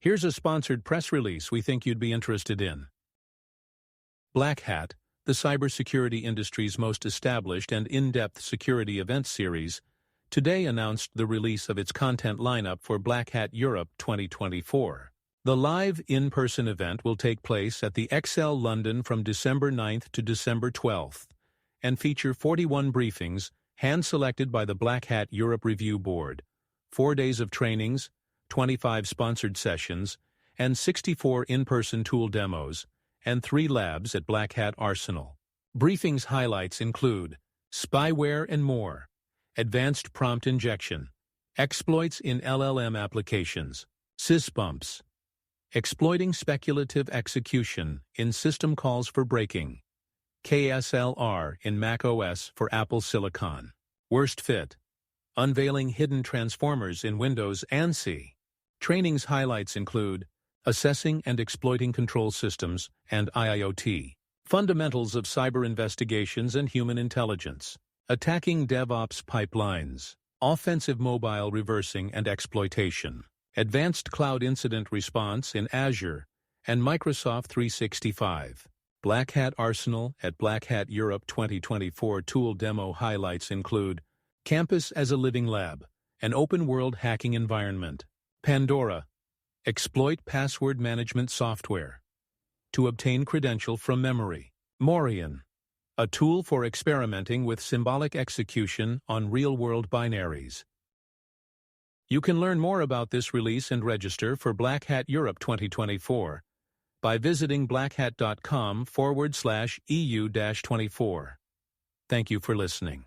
Here's a sponsored press release we think you'd be interested in. Black Hat, the cybersecurity industry's most established and in-depth security event series, today announced the release of its content lineup for Black Hat Europe 2024. The live in-person event will take place at the XL London from December 9th to December 12th and feature 41 briefings hand-selected by the Black Hat Europe Review Board, 4 days of trainings, 25 sponsored sessions, and 64 in-person tool demos, and 3 labs at Black Hat Arsenal. Briefings highlights include SpAIware and more, advanced prompt injection, exploits in LLM applications, SysBumps, exploiting speculative execution in system calls for breaking, KASLR in macOS for Apple Silicon, WorstFit, unveiling hidden transformers in Windows ANSI. Trainings highlights include assessing and exploiting control systems and IIoT, fundamentals of cyber investigations and human intelligence, attacking DevOps pipelines, offensive mobile reversing and exploitation, advanced cloud incident response in Azure and Microsoft 365. Black Hat Arsenal at Black Hat Europe 2024 tool demo highlights include Campus as a Living Lab, an open-world hacking environment, Pandora, exploit password management software to obtain credential from memory, Morion, a tool for experimenting with symbolic execution on real-world binaries. You can learn more about this release and register for Black Hat Europe 2024 by visiting blackhat.com/EU-24. Thank you for listening.